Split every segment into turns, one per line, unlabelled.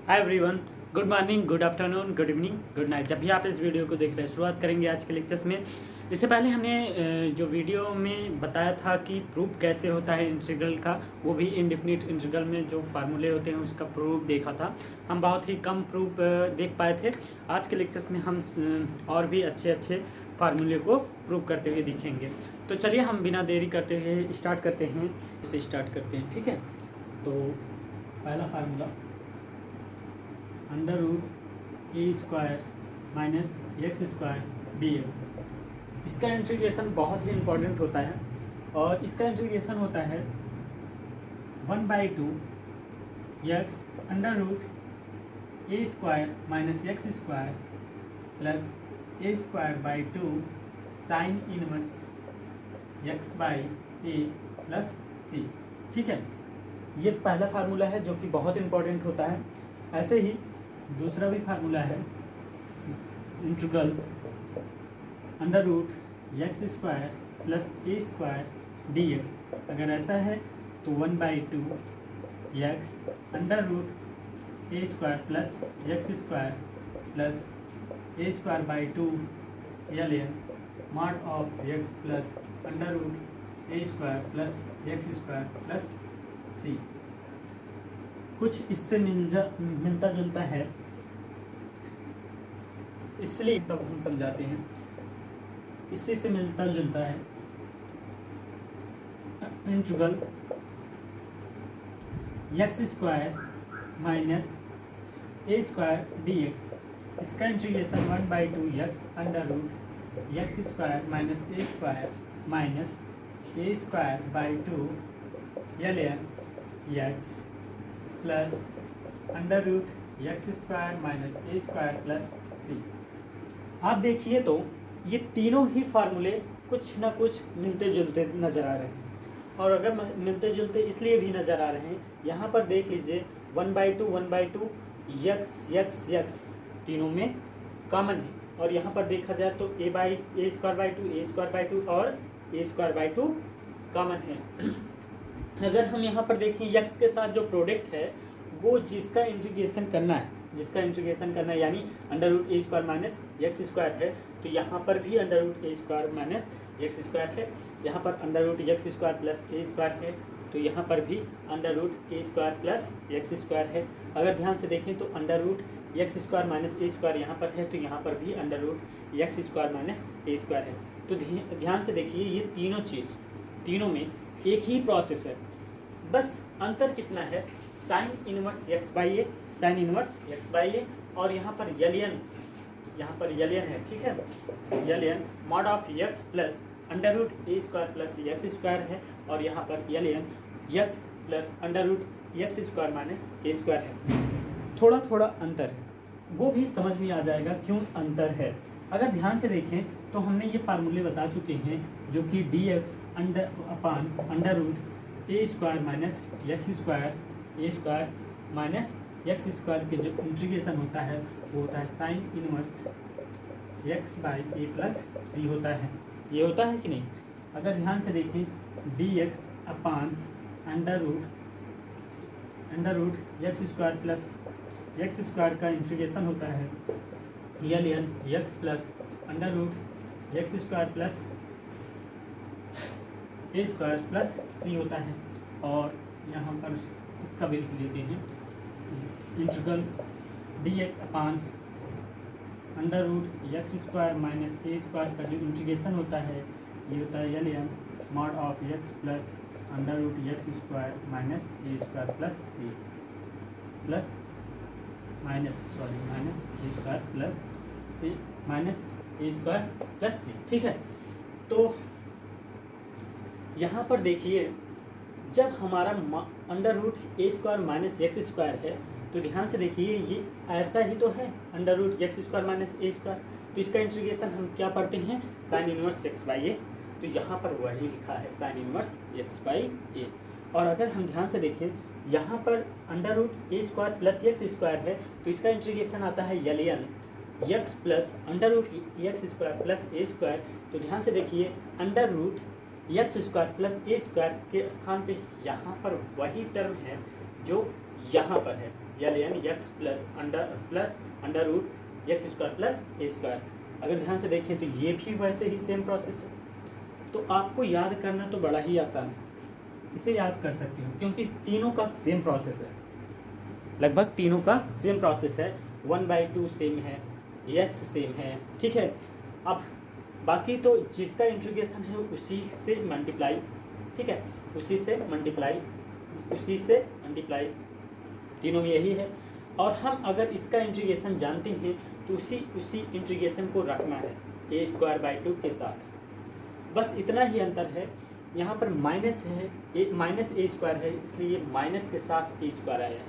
Hi everyone, good morning, good afternoon, good evening, good night. जब भी आप इस वीडियो को देख रहे हैं, शुरुआत करेंगे आज के लेक्चर्स में। इससे पहले हमने जो वीडियो में बताया था कि प्रूफ कैसे होता है इंटीग्रल का, वो भी इनडिफिनिट इंटीग्रल में जो फार्मूले होते हैं उसका प्रूफ देखा था। हम बहुत ही कम प्रूफ देख पाए थे। आज के लेक्चर्स में हम और भी अच्छे अच्छे फार्मूले को प्रूव करते हुए दिखेंगे। तो चलिए हम बिना देरी करते हुए स्टार्ट करते हैं, इसे स्टार्ट करते हैं। ठीक है, तो पहला formula under root a square minus x square d x. इसका इंटीग्रेशन बहुत ही इम्पोर्टेंट होता है और इसका इंटीग्रेशन होता है 1/2 x under root a square minus x square plus a square by 2 sine inverse x by a plus c. ठीक है, ये पहला फार्मूला है जो कि बहुत इम्पोर्टेंट होता है। ऐसे ही दूसरा भी फार्मूला है integral under root x square plus a square d x. अगर ऐसा है तो 1/2 x under root a square plus x square plus a square by 2 l n mod of x plus under root a square plus x square plus c. कुछ इससे मिलता जुलता है, इसलिए तब हम समझाते हैं। इससे से मिलता जुलता है integral x square minus a square d x. इसका integration 1/2 x under root x square minus a square minus a square by 2 l n x plus under root x square minus a square plus c. आप देखिए तो ये तीनों ही फार्मूले कुछ ना कुछ मिलते जुलते नज़र आ रहे हैं। और अगर मिलते जुलते इसलिए भी नज़र आ रहे हैं, यहाँ पर देख लीजिए 1/2 एक्स एक्स एक्स तीनों में कॉमन है। और यहाँ पर देखा जाए तो a square by 2 a square by 2 और ए स्क्वायर बाई 2 कॉमन है। अगर हम यहाँ पर देखें एक्स के साथ जो प्रोडक्ट है वो जिसका इंटीग्रेशन करना है यानी under root a square minus x square है, तो यहाँ पर भी under root a square minus x square है। यहाँ पर under root x square plus a square है, तो यहाँ पर भी under root a square plus x square है। अगर ध्यान से देखें तो under root x square minus a square यहाँ पर है, तो यहाँ पर भी under root x square minus a square है। तो ध्यान से देखिए ये तीनों में एक ही प्रोसेस है, बस अंतर कितना है, sine inverse x by a और यहाँ पर यल एन है। ठीक है, l n mod of x plus under root a square plus x square है, और यहाँ पर l n x plus under root x square minus a square है। थोड़ा थोड़ा अंतर है, वो भी समझ में आ जाएगा क्यों अंतर है। अगर ध्यान से देखें तो हमने ये फार्मूले बता चुके हैं, जो कि d x under root a square minus x square a square minus x square के जो इंटीग्रेशन होता है वो होता है sine inverse x by a plus c होता है। ये होता है कि नहीं? अगर ध्यान से देखें d x upon under root x square plus x square का इंटीग्रेशन होता है l n x plus under root x square plus a square plus c होता है। और यहाँ पर इसका भी लिख देते हैं, integral d x upon under root x square minus a square का जो इंटीग्रेशन होता है ये होता है l n mod of x plus under root x square minus a square plus c plus minus a square plus minus a square plus c. ठीक है, तो यहाँ पर देखिए जब हमारा under root a square minus x square है, तो ध्यान से देखिए ये ऐसा ही तो है, under root x square minus a square. तो इसका इंटीग्रेशन हम क्या पढ़ते हैं, sine inverse x by a. तो यहाँ पर वही लिखा है sine inverse x by a. और अगर हम ध्यान से देखें यहाँ पर under root a square plus x square है, तो इसका इंटीग्रेशन आता है l n x plus under root x square plus a square. तो ध्यान से देखिए under root x square plus a square के स्थान पे यहाँ पर वही टर्म है जो यहाँ पर है, यानी x plus under root x square plus a square. अगर ध्यान से देखें तो ये भी वैसे ही सेम प्रोसेस है। तो आपको याद करना तो बड़ा ही आसान है, इसे याद कर सकते हो क्योंकि तीनों का सेम प्रोसेस है, लगभग तीनों का सेम प्रोसेस है। 1/2 सेम है, एक्स सेम है, ठीक है। अब बाकी तो जिसका इंटीग्रेशन है उसी से मल्टीप्लाई, ठीक है, उसी से मल्टीप्लाई, तीनों में यही है। और हम अगर इसका इंटीग्रेशन जानते हैं तो उसी इंटीग्रेशन को रखना है a²/2 के साथ, बस इतना ही अंतर है। यहाँ पर माइनस है, माइनस ए स्क्वायर है, इसलिए माइनस के साथ ए स्क्वायर आया है,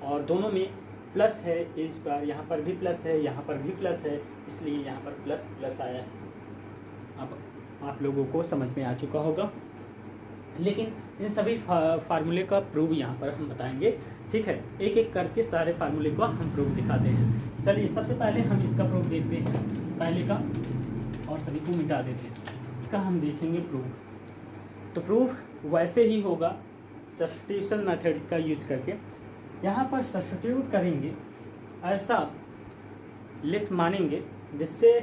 और दोनों में प्लस है ए स्क्वायर, यहाँ पर भी प्लस है, यहाँ पर भी प्लस है, इसलिए यहाँ पर प्लस प्लस आया है। अब आप लोगों को समझ में आ चुका होगा, लेकिन इन सभी फार्मूले का प्रूव यहाँ पर हम बताएंगे, ठीक है। एक एक करके सारे फार्मूले को हम प्रूव दिखाते हैं। चलिए सबसे पहले हम इसका प्रूफ देखते हैं, पहले का, और सभी को मिटा देते हैं। इसका हम देखेंगे प्रूफ। तो प्रूफ वैसे ही होगा सब्स्टिट्यूशन मेथड का यूज करके। यहाँ पर सब्स्टिट्यूट करेंगे, ऐसा लिफ्ट मानेंगे जिससे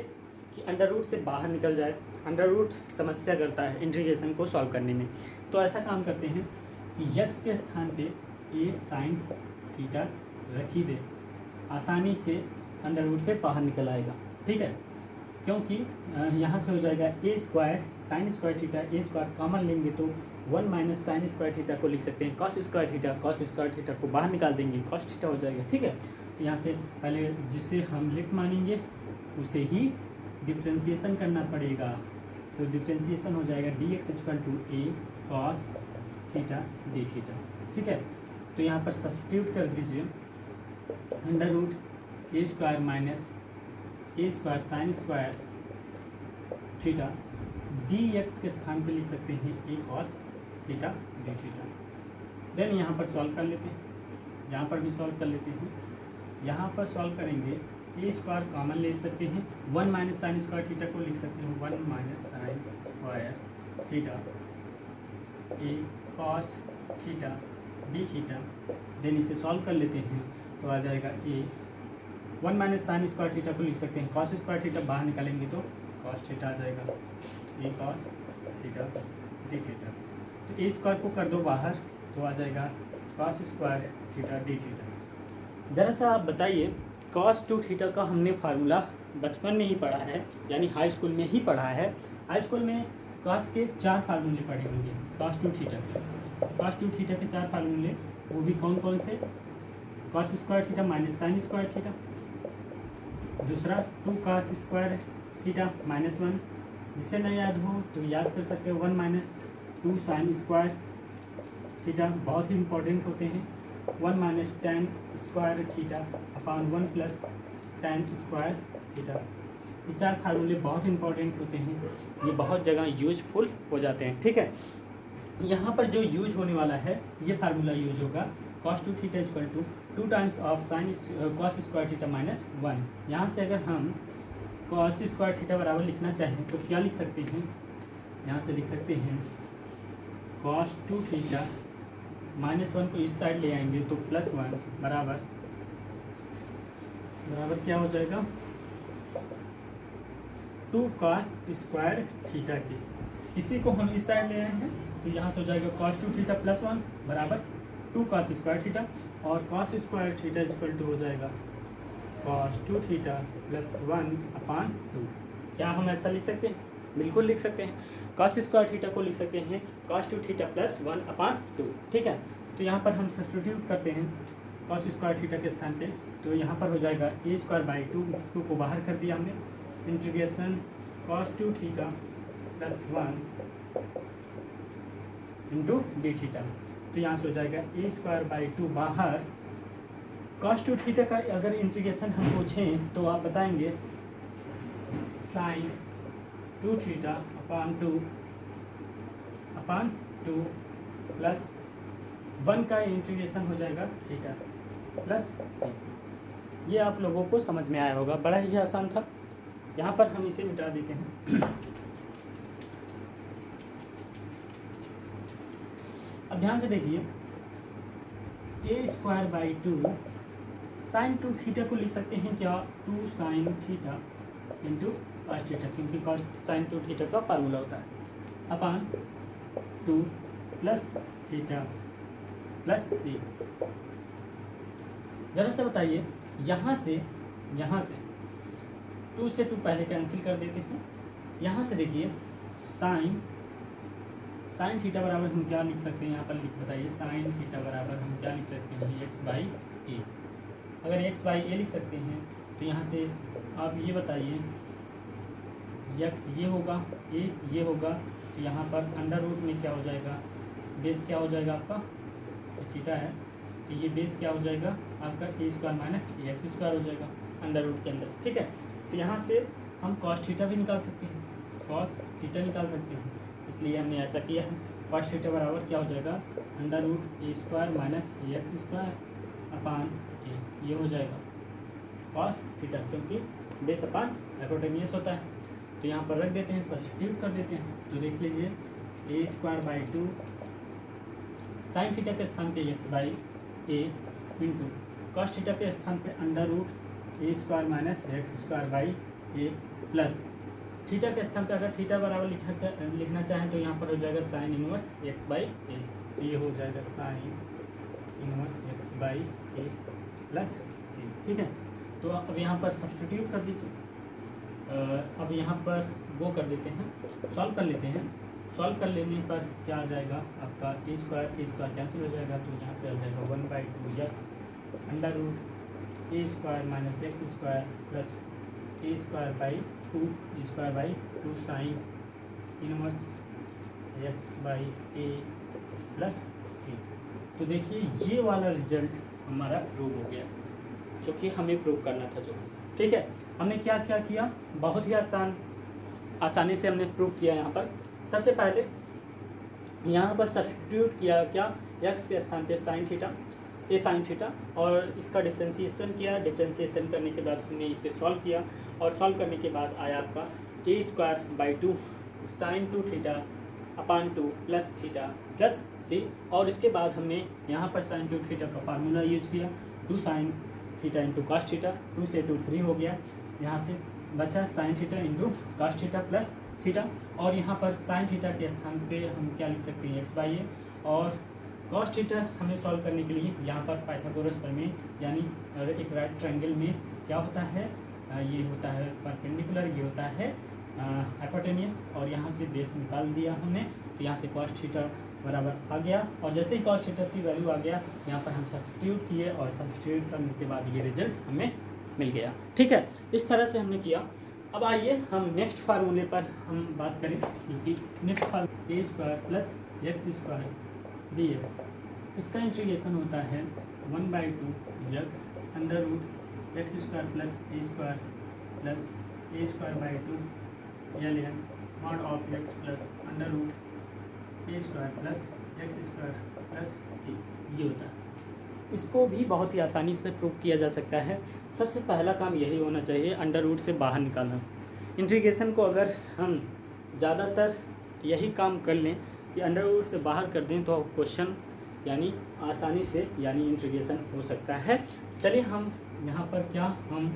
कि अंडर रूट से बाहर निकल जाए। अंडर रूट समस्या करता है इंटीग्रेशन को सॉल्व करने में, तो ऐसा काम करते हैं कि यक्स के स्थान पे ए साइन थीटा रख ही दे, आसानी से अंडर रूट से बाहर निकल आएगा, ठीक है। क्योंकि यहाँ से हो जाएगा a square sine square theta, A square common लेंगे तो 1 माइनस साइन स्क्वायर थीटा को लिख सकते हैं कॉस स्क्वायर थीटा को बाहर निकाल देंगे, कॉस थीटा हो जाएगा, ठीक है। तो यहाँ से पहले जिसे हम लिफ्ट मानेंगे उसे ही डिफ्रेंशिएशन करना पड़ेगा, तो डिफ्रेंशिएशन हो जाएगा dx = a cos theta d theta, ठीक है। तो यहाँ पर सब्स्टिट्यूट कर दीजिए, under root a square minus a square sine square theta dx के स्थान पे लिख सकते हैं a cos theta d theta. Then यहाँ पर सॉल्व कर लेते हैं, यहाँ पर भी सॉल्व कर लेते हैं। यहाँ पर सॉल्व करेंगे ए स्क्वायर कॉमन ले सकते हैं, 1 माइनस साइन स्क्वायर थीटा को लिख सकते हैं 1 minus sine square theta a cos theta d theta. Then इसे सॉल्व कर लेते हैं तो आ जाएगा a 1 minus sine square theta को लिख सकते हैं कॉस स्क्वायर थीटा, बाहर निकालेंगे तो कॉस थीटा आ जाएगा, ए कॉस थीटा डी थीटा। तो ए स्क्वायर को कर दो बाहर तो आ जाएगा cos square theta d theta. ज़रा सा आप बताइए, कॉस 2 थीटा का हमने फार्मूला बचपन में ही पढ़ा है, यानी हाई स्कूल में ही पढ़ा है। हाई स्कूल में कॉस के 4 फार्मूले पढ़े होंगे, कॉस 2 थीटा के 4 फार्मूले, वो भी कौन कौन से? Cos square theta minus sine square theta, दूसरा 2 कॉस स्क्वायर थीटा -1, जिसे नहीं याद हो तो याद कर सकते हो 1 माइनस 2 साइन स्क्वायर थीटा, बहुत ही इंपॉर्टेंट होते हैं। 1 minus tan square theta upon 1 plus tan square theta. ये 4 फार्मूले बहुत इंपॉर्टेंट होते हैं, ये बहुत जगह यूजफुल हो जाते हैं, ठीक है। यहाँ पर जो यूज होने वाला है ये फार्मूला यूज होगा cos 2 theta = 2 times of sine cos square theta -1। यहाँ से अगर हम cos स्क्वायर थीटा बराबर लिखना चाहें तो क्या लिख सकते हैं? यहाँ से लिख सकते हैं cos 2 थीटा -1 को इस साइड ले आएंगे तो +1 बराबर क्या हो जाएगा 2 cos स्क्वायर थीटा के। इसी को हम इस साइड ले आए हैं तो यहाँ से हो जाएगा cos 2 थीटा +1 बराबर 2 cos स्क्वायर थीटा, और cos स्क्वायर थीटा = हो जाएगा cos 2 थीटा +1/2। क्या हम ऐसा लिख सकते हैं? बिल्कुल लिख सकते हैं। cos स्क्वायर थीटा को लिख सकते हैं cos 2 थीटा +1/2, ठीक है। तो यहाँ पर हम सब्स्टिट्यूट करते हैं cos स्क्वायर थीटा के स्थान पे, तो यहाँ पर हो जाएगा a²/2 को बाहर कर दिया हमने, integration cos 2 theta +1 into D theta. तो यहाँ से हो जाएगा a²/2 बाहर। cos 2 थीटा का अगर इंटीग्रेशन हम पूछें तो आप बताएंगे साइन 2 थीटा अपॉन 2 प्लस 1 का इंटीग्रेशन हो जाएगा थीटा प्लस सी। ये आप लोगों को समझ में आया होगा, बड़ा ही आसान था। यहाँ पर हम इसे मिटा देते हैं। अब ध्यान से देखिए, a square by 2 sine 2 theta को लिख सकते हैं क्या, 2 sine theta into cos theta, क्योंकि कॉस साइन 2 थीटा का फार्मूला होता है, अपान 2 प्लस थीटा प्लस सी। जरा से बताइए, यहाँ से 2 से 2 पहले कैंसिल कर देते हैं। यहाँ से देखिए साइन थीटा बराबर हम क्या लिख सकते हैं, यहाँ पर बताइए, साइन थीटा बराबर हम क्या लिख सकते हैं, एक्स बाई ए। अगर एक्स बाई ए लिख सकते हैं तो यहाँ से आप ये बताइए, एक्स ये होगा, ए ये होगा, तो यहाँ पर अंडर रूट में क्या हो जाएगा, बेस क्या हो जाएगा आपका, तो थीटा है, तो ये बेस क्या हो जाएगा आपका, a square minus A x square हो जाएगा अंडर रूट के अंदर, ठीक है। तो यहाँ से हम कॉस थीटा भी निकाल सकते हैं, कॉस थीटा निकाल सकते हैं, इसलिए हमने ऐसा किया है। कॉस थीटा बराबर क्या हो जाएगा, under root a square minus A x square upon ए, ये हो जाएगा कॉस थीटा, क्योंकि बेस अपान हाइपोटेनियस होता है। तो यहाँ पर रख देते हैं, सब्स्टिट्यूट कर देते हैं, तो देख लीजिए a square by 2 sine theta के स्थान पे x by a into cos theta के स्थान पे under root a square minus x square by a plus theta के स्थान पे अगर थीटा बराबर लिखना चाहें तो यहाँ पर हो जाएगा sine inverse x by a, तो ये हो जाएगा sine inverse x by a plus c, ठीक है। तो अब यहाँ पर सब्स्टिट्यूट कर दीजिए। अब यहाँ पर वो कर देते हैं, सॉल्व कर लेते हैं। सॉल्व कर लेने पर क्या आ जाएगा आपका, ए स्क्वायर कैंसिल हो जाएगा, तो यहाँ से आ जाएगा 1/2 x under root a square minus x square plus a square by 2 sine inverse x by a plus c. तो देखिए ये वाला रिजल्ट हमारा प्रूव हो गया, जो कि हमें प्रूव करना था, जो ठीक है। हमने क्या क्या किया, बहुत ही आसानी से हमने प्रूव किया। यहाँ पर सबसे पहले यहाँ पर सब्स्टिट्यूट किया क्या, एक्स के स्थान पे साइन थीटा और इसका डिफ्रेंशिएशन किया। डिफ्रेंशिएशन करने के बाद हमने इसे सॉल्व किया और सॉल्व करने के बाद आया आपका a square by 2 sine 2 theta upon 2 plus theta plus c. और इसके बाद हमने यहाँ पर साइन 2 थीटा का फार्मूला यूज किया, 2 sine theta into cos theta, 2 से 2 फ्री हो गया, यहाँ से बचा sine theta into cos theta plus theta. और यहाँ पर साइन थीटा के स्थान पे हम क्या लिख सकते हैं, एक्स बाई ए। और कॉस थीटा हमें सॉल्व करने के लिए यहाँ पर पाइथागोरस प्रमेय, यानी एक राइट ट्रायंगल में क्या होता है, ये होता है परपेंडिकुलर, ये होता है हाइपोटेनियस, और यहाँ से बेस निकाल दिया हमने, तो यहाँ से कॉस थीटा बराबर आ गया। और जैसे ही कॉस थीटा की वैल्यू आ गया, यहाँ पर हम सब्स्टिट्यूट किए और सब्स्टिट्यूट करने के बाद ये रिजल्ट हमें मिल गया, ठीक है। इस तरह से हमने किया। अब आइए हम नेक्स्ट फार्मूले पर हम बात करें, क्योंकि next formula a square plus x square d x, इसका इंटीग्रेशन होता है 1/2 x under root x square plus a square by 2 l mod of x plus under root a square plus x square plus c, ये होता है। इसको भी बहुत ही आसानी से प्रूव किया जा सकता है। सबसे पहला काम यही होना चाहिए, अंडर रूट से बाहर निकालना। इंटीग्रेशन को अगर हम ज़्यादातर यही काम कर लें कि अंडर रूट से बाहर कर दें, तो क्वेश्चन यानी आसानी से यानी इंटीग्रेशन हो सकता है। चलिए हम यहाँ पर क्या हम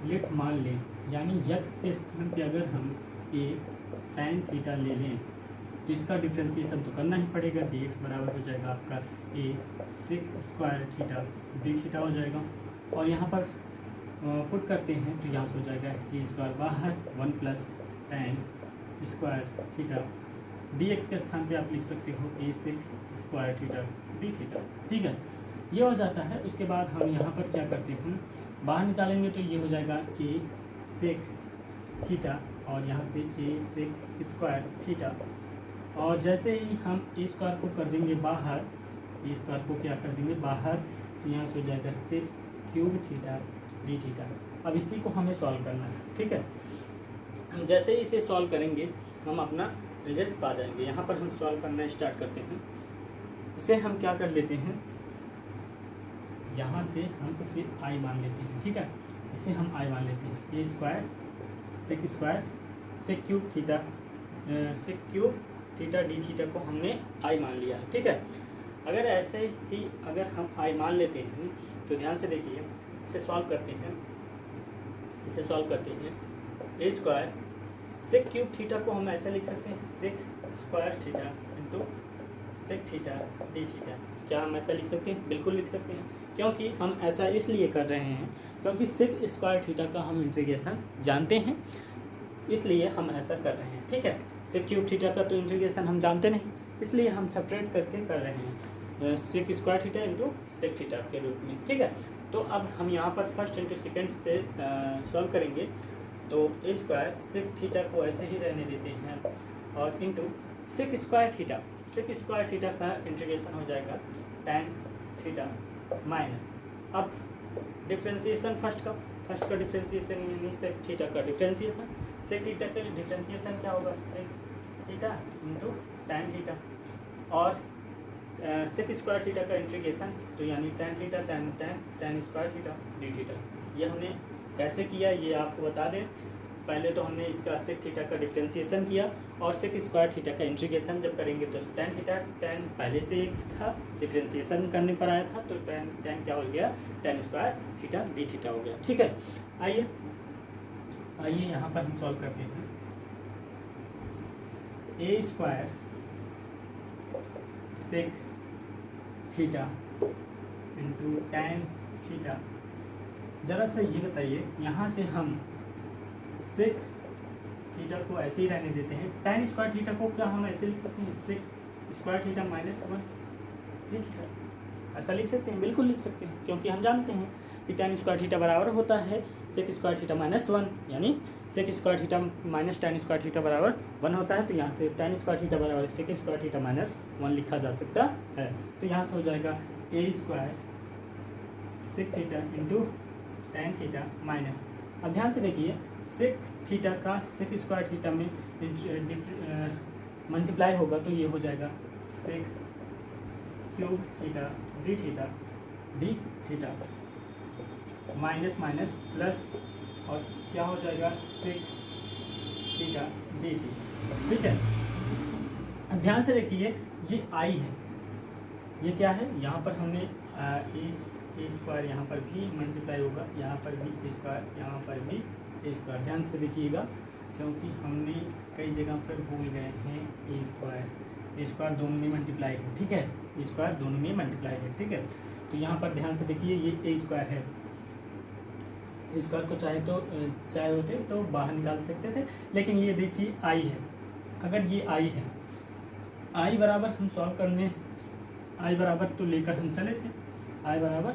लिट मान लें, यानी यक्स के स्थान पे अगर हम ए tan थीटा ले लें, तो इसका डिफ्रेंशिएशन तो करना ही पड़ेगा। डी एक्स बराबर हो जाएगा आपका a sec square theta d theta हो जाएगा। और यहाँ पर पुट करते हैं तो यहाँ से हो जाएगा ए स्क्वायर बाहर 1 plus tan square theta d x के स्थान पे आप लिख सकते हो a sec square theta d theta, ठीक है। ये हो जाता है। उसके बाद हम यहाँ पर क्या करते हैं, बाहर निकालेंगे तो ये हो जाएगा ए सेक थीटा और यहाँ से ए सेक स्क्वायर थीटा। और जैसे ही हम ए स्क्वायर को कर देंगे बाहर, ए स्क्वायर को क्या कर देंगे बाहर, तो यहाँ से हो जाएगा sec cube theta d theta. अब इसी को हमें सॉल्व करना है, ठीक है। हम जैसे ही इसे सॉल्व करेंगे हम अपना रिजल्ट पा जाएंगे। यहाँ पर हम सॉल्व करना स्टार्ट करते हैं। इसे हम क्या कर लेते हैं, यहाँ से हम इसे आई मान लेते हैं, ठीक है। इसे हम आई मान लेते हैं, a square sec cube theta d theta को हमने आई मान लिया है, ठीक है। अगर ऐसे ही अगर हम आई मान लेते हैं तो ध्यान से देखिए, इसे सॉल्व करते हैं, a square sec cube theta को हम ऐसे लिख सकते हैं, sec square theta into sec theta d theta. क्या हम ऐसा लिख सकते हैं? बिल्कुल लिख सकते हैं, क्योंकि हम ऐसा इसलिए कर रहे हैं क्योंकि सेक स्क्वायर थीटा का हम इंटीग्रेशन जानते हैं, इसलिए हम ऐसा कर रहे हैं। ठीक है, सेक क्यूब थीटा का तो इंटीग्रेशन हम जानते नहीं, इसलिए हम सेपरेट करके कर रहे हैं sec square theta into sec theta के रूप में। ठीक है, तो अब हम यहाँ पर फर्स्ट इंटू सेकेंड से सॉल्व करेंगे। तो ए स्क्वायर सेक थीटा को ऐसे ही रहने देते हैं और इंटू सेक स्क्वायर थीटा का इंटीग्रेशन हो जाएगा tan थीटा माइनस, अब डिफ्रेंसिएशन फर्स्ट का डिफ्रेंसिएशन यानी सेक थीटा का डिफ्रेंसिएशन, सेक थीटा का डिफ्रेंसिएशन क्या होगा, sec theta into tan theta, और सेक स्क्वायर थीटा का इंटीग्रेशन तो यानी tan theta tan square theta d theta. ये हमने कैसे किया ये आपको बता दें। पहले तो हमने इसका सेक थीटा का डिफ्रेंसिएशन किया और सेक स्क्वायर थीटा का इंटीग्रेशन जब करेंगे तो tan थीटा tan पहले से एक था, डिफ्रेंसिएशन करने पर आया था, तो tan क्या हो गया, tan square theta d theta हो गया। ठीक है, आइए यहाँ पर हम सॉल्व करते हैं। A square sec theta into tan theta, ज़रा सा ये बताइए, यहाँ से हम सेक थीटा को ऐसे ही रहने देते हैं, tan स्क्वायर थीटा को क्या हम ऐसे लिख सकते हैं, sec square theta minus 1 d theta, ऐसा लिख सकते हैं? बिल्कुल लिख सकते हैं, क्योंकि हम जानते हैं कि tan स्क्वायर थीटा बराबर होता है सेक स्क्वायर थीटा माइनस 1, यानी sec square theta minus tan square theta बराबर 1 होता है। तो यहाँ से tan स्क्वायर थीटा बराबर सेक स्क्वायर थीटा माइनस 1 लिखा जा सकता है। तो यहाँ से हो जाएगा a square sec theta into tan theta minus, अब ध्यान से देखिए, सेक थीटा का सेक स्क्वायर थीटा में मल्टीप्लाई होगा तो ये हो जाएगा sec cube theta d theta minus minus plus, और क्या हो जाएगा, सेक थीटा डी थीटा। ठीक है, अब ध्यान से देखिए, ये आई है, ये क्या है, यहाँ पर हमने ए स्क्वायर यहाँ पर भी मल्टीप्लाई होगा, यहाँ पर भी ए स्क्वायर, यहाँ पर भी ए स्क्वायर। ध्यान से देखिएगा, क्योंकि हमने कई जगह पर भूल गए हैं ए स्क्वायर दोनों में मल्टीप्लाई है। ठीक है, ए स्क्वायर दोनों में मल्टीप्लाई है। ठीक है, तो यहाँ पर ध्यान से देखिए, ये ए स्क्वायर है, ए स्क्वायर को चाहे होते तो बाहर निकाल सकते थे, लेकिन ये देखिए आई है। अगर ये आई है, आई बराबर हम सॉल्व करने, आई बराबर तो लेकर हम चले थे, आई बराबर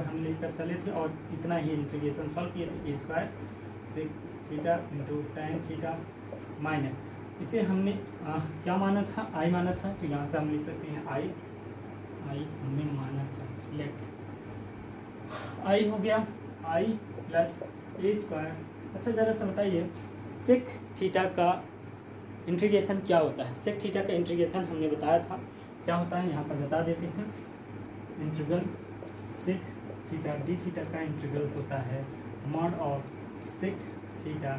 हम लेकर चले थे और इतना ही इंटीग्रेशन सॉल्व किए थे। A square sec theta into tan theta minus, इसे हमने क्या माना था, आई माना था, तो यहाँ से हम लिख सकते हैं आई हमने माना था, लेट आई हो गया, आई प्लस ए स्क्वायर। अच्छा, ज़रा सा बताइए, सेक थीटा का इंटीग्रेशन क्या होता है? सेक थीटा का इंटीग्रेशन हमने बताया था क्या होता है, यहाँ पर बता देते हैं। Integral sec theta d theta का इंटीग्रल होता है mod of sec theta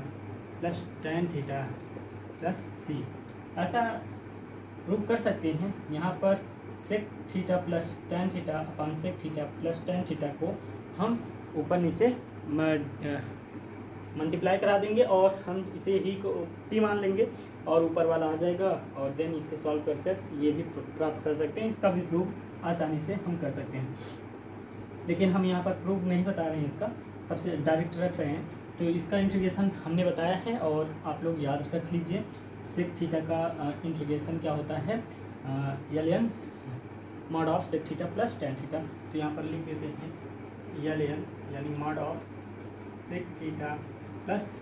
plus tan theta plus c. ऐसा प्रूव कर सकते हैं, यहाँ पर sec theta plus tan theta upon sec theta plus tan theta को हम ऊपर नीचे मल्टीप्लाई करा देंगे और हम इसे ही को टी मान लेंगे और ऊपर वाला आ जाएगा, और देन इसे सॉल्व कर कर ये भी प्राप्त कर सकते हैं। इसका भी प्रूफ आसानी से हम कर सकते हैं, लेकिन हम यहाँ पर प्रूफ नहीं बता रहे हैं, इसका सबसे डायरेक्ट रख रहे हैं। तो इसका इंटीग्रेशन हमने बताया है और आप लोग याद रख लीजिए, सेक थीटा का इंटीग्रेशन क्या होता है, l mod of sec theta plus tan theta. तो यहाँ पर लिख देते हैं एल यानी mod of sec theta plus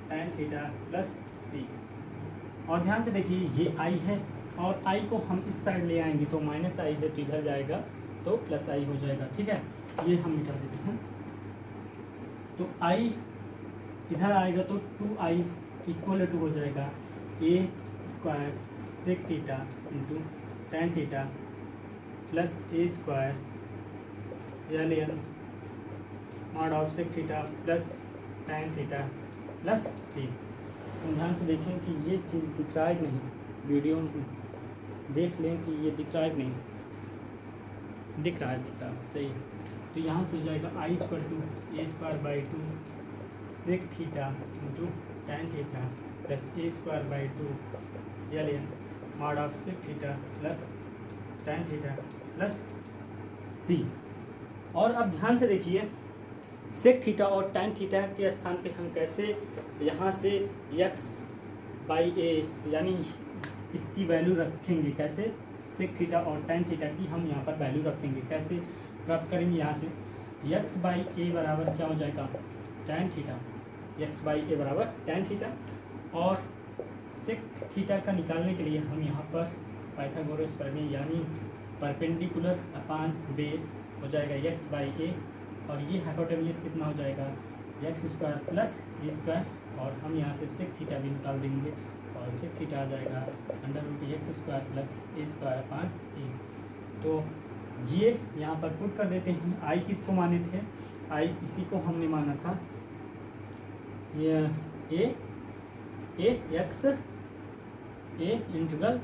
tan theta plus c. और ध्यान से देखिए, ये आई है और आई को हम इस साइड ले आएंगे तो माइनस आई है तो इधर जाएगा तो प्लस आई हो जाएगा। ठीक है, ये हम मिटा देते हैं, तो आई इधर आएगा तो 2i इक्वल टू हो जाएगा a square sec theta into tan theta plus a square l mod of sec theta plus tan theta plus c. तो ध्यान से देखें कि ये चीज़ दिख रहा है कि नहीं वीडियो में, देख लें कि ये दिख रहा है कि नहीं। दिख रहा है सही। तो यहाँ से हो जाएगा I equal to a square by two sec theta into tan theta plus a square by two l n mod of sec theta plus tan theta plus c. और अब ध्यान से देखिए, सेक थीटा और टेन थीटा के स्थान पे हम कैसे यहाँ से एक्स बाई ए यानी इसकी वैल्यू रखेंगे। कैसे सेक थीटा और टेन थीटा की हम यहाँ पर वैल्यू रखेंगे, कैसे प्राप्त करेंगे। यहाँ से एक्स बाई ए बराबर क्या हो जाएगा, टेन थीटा। एक्स बाई ए बराबर टेन थीटा। और सेक थीटा का निकालने के लिए हम यहाँ पर पाइथागोरस प्रमेय यानी परपेंडिकुलर अपान बेस हो जाएगा एक्स बाई ए, और ये हाइपोटेन्यूज कितना हो जाएगा x square plus a square. और हम यहाँ से सेक थीटा भी निकाल देंगे, और सेक थीटा आ जाएगा under root x square plus a square upon a. तो ये यहाँ पर पुट कर देते हैं। आई किसको माने थे, आई इसी को हमने माना था, ये a x a integral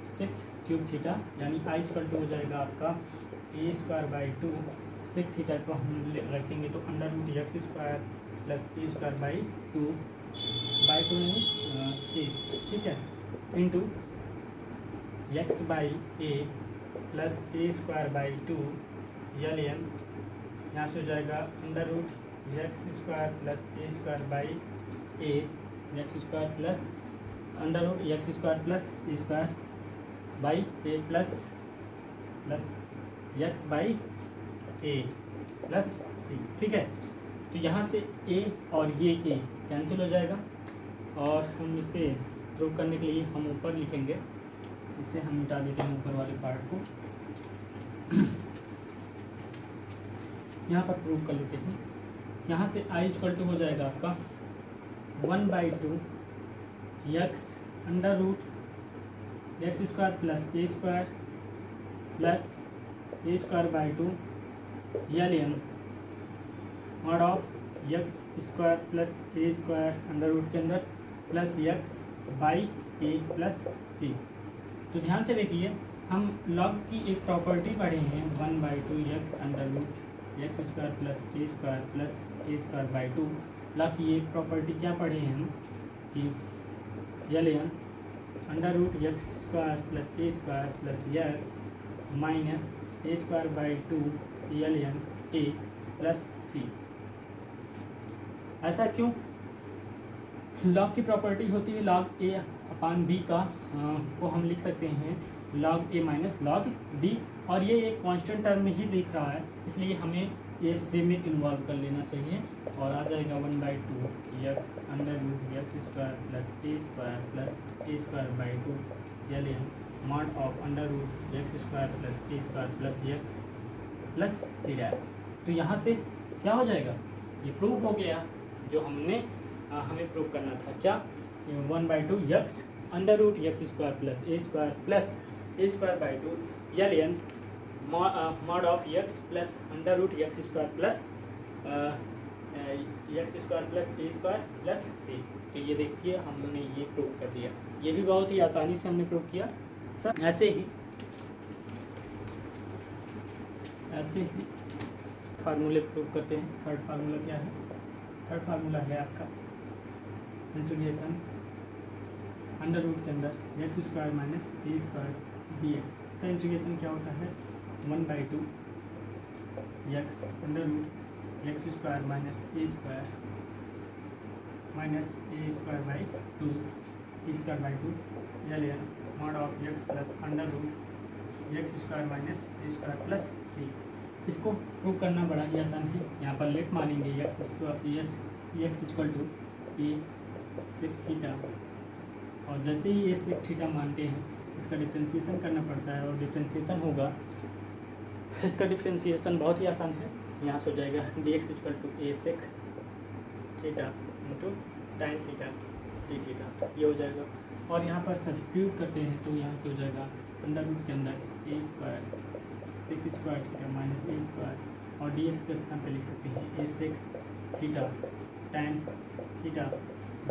sec cube theta, यानी आई इक्वल टू हो जाएगा आपका a square by two sec theta को हम रखेंगे तो under root x square plus a square by two नहीं ए, ठीक है, into x by a plus a square by two l n. यहाँ से हो जाएगा under root x square plus a square by a x square plus under root x square plus a square by a plus x by a plus c, ठीक है। तो यहाँ से ए और ये ए कैंसिल हो जाएगा, और हम इसे प्रूव करने के लिए हम ऊपर लिखेंगे। इसे हम मिटा देते हैं ऊपर वाले पार्ट को, यहाँ पर प्रूव कर लेते हैं। यहाँ से आई इक्वल टू हो जाएगा आपका 1/2 x under root x square plus a square plus a square by two l n mod of x square plus a square under root के अंदर plus x by a plus c. तो ध्यान से देखिए, हम लॉग की एक property पढ़े हैं 1/2 x under root x square plus a square plus a square by two. Log की एक प्रॉपर्टी क्या पढ़े हैं हम कि l n under root x square plus a square plus x minus a square by two l n a plus c. ऐसा क्यों? Log की प्रॉपर्टी होती है लॉग ए अपान बी का को हम लिख सकते हैं लॉग ए माइनस लॉग बी, और ये एक कांस्टेंट टर्म में ही दिख रहा है, इसलिए हमें ये से में इन्वॉल्व कर लेना चाहिए, और आ जाएगा 1/2 x under root x square plus a square plus a square by two l n mod of under root x square plus a square plus x plus c dash. तो यहाँ से क्या हो जाएगा, ये प्रूव हो गया जो हमें प्रूव करना था। क्या 1/2 x under root x square plus a square by two l n mod of x plus under root x square plus a square plus c. तो ये देखिए हमने ये प्रूव कर दिया। ये भी बहुत ही आसानी से हमने प्रूव किया। सब ऐसे ही फार्मूले प्रूव करते हैं। थर्ड फार्मूला क्या है? थर्ड फार्मूला है आपका इंटीग्रेशन अंडर रूट के अंदर x square minus a square d x. इसका इंटीग्रेशन क्या होता है 1/2 x under root x square minus a square by two a square by two l n mod of x plus under root x square minus a square plus c. इसको prove करना बड़ा ही आसान है। यहाँ पर लेट मानेंगे x equal to a sec theta, और जैसे ही ए सेक थीटा मानते हैं इसका डिफ्रेंशिएशन करना पड़ता है, और डिफ्रेंशिएशन होगा, इसका डिफ्रेंशिएशन बहुत ही आसान है। यहाँ से हो जाएगा d x equal to a sec theta into tan theta d theta, ये हो जाएगा। और यहाँ पर सब्स्टिट्यूट करते हैं तो यहाँ से हो जाएगा अंडर रूट के अंदर a square sec square theta minus a square, और डी एक्स के स्थान पे लिख सकते हैं a sec theta tan theta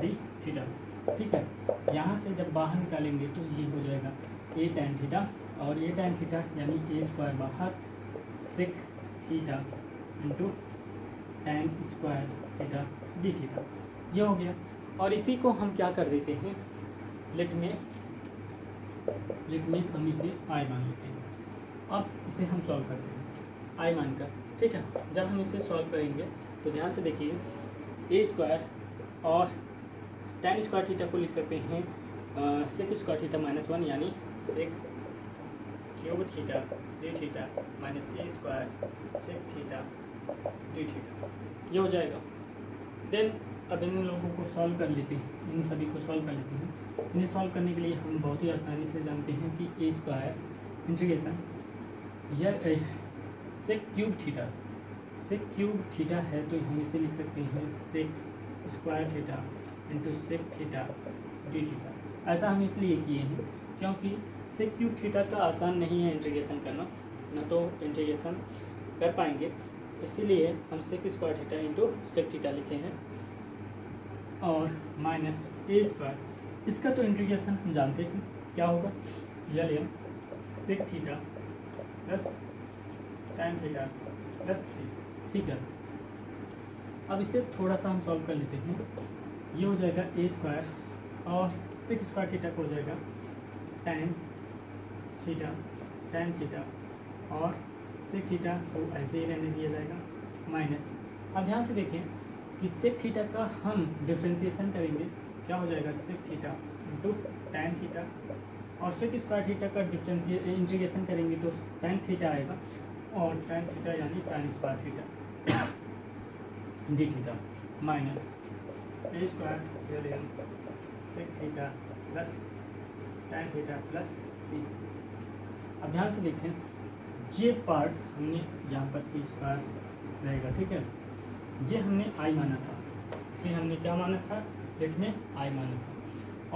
d theta. ठीक है। यहाँ से जब बाहर निकालेंगे तो ये हो जाएगा ए tan थीटा, और ए tan थीटा यानी ए स्क्वायर बाहर sec theta into tan square theta d theta, ये हो गया। और इसी को हम क्या कर देते हैं, लेट में हम इसे आई मान लेते हैं। अब इसे हम सॉल्व करते हैं आई मान कर, ठीक है। जब हम इसे सॉल्व करेंगे तो ध्यान से देखिए, ए स्क्वायर और tan स्क्वायर थीटा को लिख सकते हैं सेक स्क्वायर थीटा -1 यानी sec cube theta d theta minus a square sec theta d theta, ये हो जाएगा। देन अब इन लोगों को सॉल्व कर लेते हैं, इन सभी को सॉल्व कर लेते हैं। इन्हें सॉल्व करने के लिए हम बहुत ही आसानी से जानते हैं कि ए स्क्वायर इंटीग्रेशन या सेक क्यूब थीटा है, तो हम इसे लिख सकते हैं sec square theta into sec theta d theta. ऐसा हम इसलिए किए हैं क्योंकि सेक क्यूब थीटा का आसान नहीं है इंटीग्रेशन करना, न तो इंटीग्रेशन कर पाएंगे, इसीलिए हम sec square theta into sec theta लिखे हैं, और माइनस ए स्क्वायर, इसका तो इंटीग्रेशन हम जानते हैं क्या होगा, l sec theta plus tan theta plus c, ठीक है। अब इसे थोड़ा सा हम सॉल्व कर लेते हैं, ये हो जाएगा ए स्क्वायर और सेक स्क्वायर थीटा को हो जाएगा tan थीटा और सेक थीटा को ऐसे ही रहने दिया जाएगा माइनस। अब ध्यान से देखें कि सेक थीटा का हम डिफ्रेंसिएशन करेंगे, क्या हो जाएगा sec theta into tan theta, और सेक स्क्वायर थीटा का इंटीग्रेशन करेंगे तो tan थीटा आएगा, और tan थीटा यानी tan square theta d theta minus a square l sec theta plus tan theta plus c. अब ध्यान से देखें, ये पार्ट हमने यहाँ पर ए स्क्वायर रहेगा, ठीक है, ये हमने आई माना था, इसे हमने क्या माना था, लेट में आई माना था,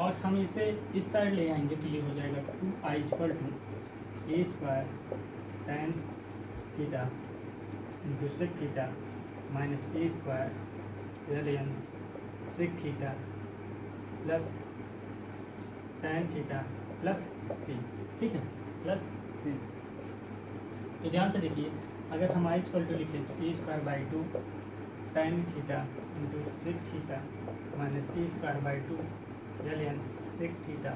और हम इसे इस साइड ले आएंगे तो ये हो जाएगा 2i equal to a square tan theta into sec theta minus a square l sec theta plus tan theta plus c, ठीक है, प्लस सी। तो ध्यान से देखिए, अगर हम आई इक्वल टू लिखें तो a square by 2 tan theta into sec theta minus a square by 2 l sec theta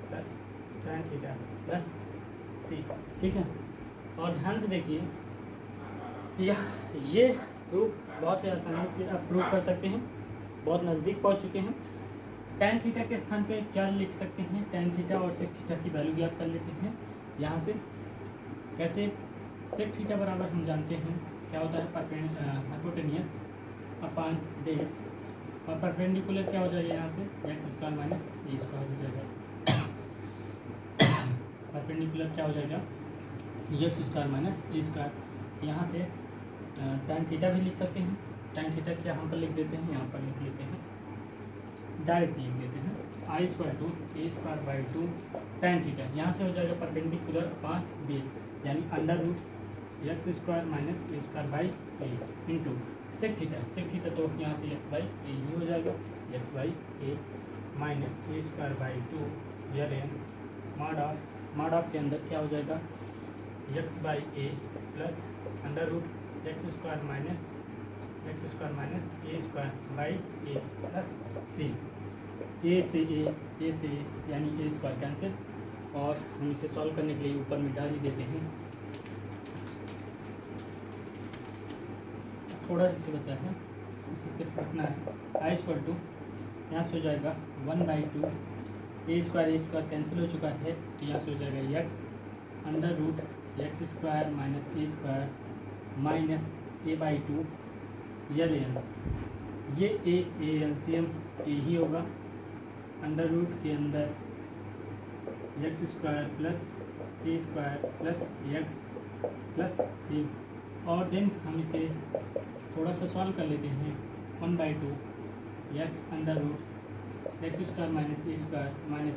plus tan theta plus c, ठीक है। और ध्यान से देखिए, ये प्रूफ बहुत ही आसानी से आप प्रूफ कर सकते हैं, बहुत नज़दीक पहुंच चुके हैं। tan थीटा के स्थान पे क्या लिख सकते हैं, tan थीटा और सेक थीटा की वैल्यू ज्ञात कर लेते हैं यहाँ से। कैसे, सेक थीटा बराबर हम जानते हैं क्या होता है, हाइपोटेनियस अपान बेस, और परपेंडिकुलर क्या हो जाएगा यहाँ से x square minus a square हो जाएगा, परपेंडिकुलर क्या हो जाएगा x square minus a square. यहाँ से tan थीटा भी लिख सकते हैं, tan थीटा क्या यहाँ पर लिख देते हैं, यहाँ पर लिख लेते हैं, डायरेक्ट लिख देते हैं I equal to a square by 2 tan theta, यहाँ से हो जाएगा परपेंडिकुलर अपान बेस यानी under root x square minus a square by a into sec theta तो यहाँ से एक्स बाई ए ही हो जाएगा, x by a minus a square by 2 l mod of के अंदर क्या हो जाएगा x by a plus under root x square minus a square by a plus सी। ए से ए यानी ए स्क्वायर कैंसिल, और हम इसे सॉल्व करने के लिए ऊपर में डाल ही देते हैं, थोड़ा सा बचा है, इसे सिर्फ रखना है। आई इक्वल टू यहाँ से हो जाएगा 1/2 ए स्क्वायर कैंसिल हो चुका है, तो यहाँ से हो जाएगा x under root x square minus a square minus a/2 l n, ये ए एलसीएम ए ही होगा, अंडर रूट के अंदर x square plus a square plus x plus c, और देन हम इसे थोड़ा सा सॉल्व कर लेते हैं 1/2 x under root x square minus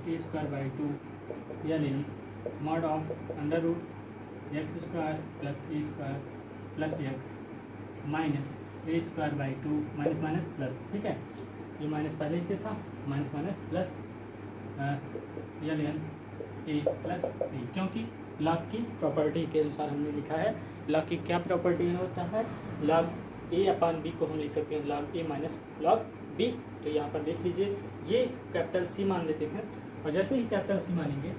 a square by 2 l n mod of under root x square plus a square plus x minus a square by 2 minus plus, ठीक है, ये माइनस पहले से था minus minus plus l n a plus c, क्योंकि log की property के अनुसार हमने लिखा है। लॉग की क्या प्रॉपर्टी होता है, लॉग ए अपान बी को हम लिख सकते हैं लॉग ए माइनस लॉग बी। तो यहाँ पर देख लीजिए, ये कैपिटल सी मान लेते हैं, और जैसे ही कैपिटल सी मानेंगे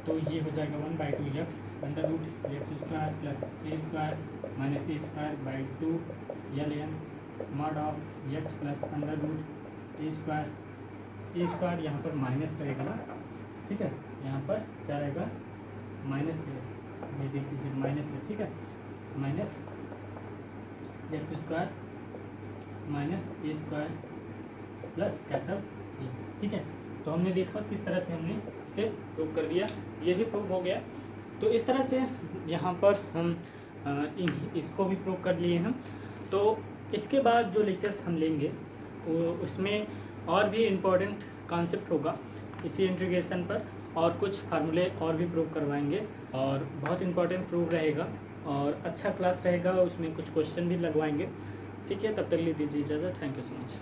तो ये हो जाएगा 1/2x under root x square plus a square minus a square by 2 l n mod of x plus under root a square यहाँ पर माइनस रहेगा ना, ठीक है, यहाँ पर क्या रहेगा माइनस है, ये देख लीजिए माइनस है, ठीक है, minus x square minus a square plus capital C, ठीक है। तो हमने देखा किस तरह से हमने इसे प्रूव कर दिया, ये भी प्रूव हो गया। तो इस तरह से यहाँ पर हम इसको भी प्रूव कर लिए हैं। तो इसके बाद जो लेक्चर्स हम लेंगे वो उसमें और भी इम्पोर्टेंट कॉन्सेप्ट होगा इसी इंटीग्रेशन पर, और कुछ फार्मूले और भी प्रूव करवाएंगे, और बहुत इम्पोर्टेंट प्रूव रहेगा और अच्छा क्लास रहेगा, उसमें कुछ क्वेश्चन भी लगवाएंगे, ठीक है। तब तक ले दीजिए इजाज़त, थैंक यू सो मच।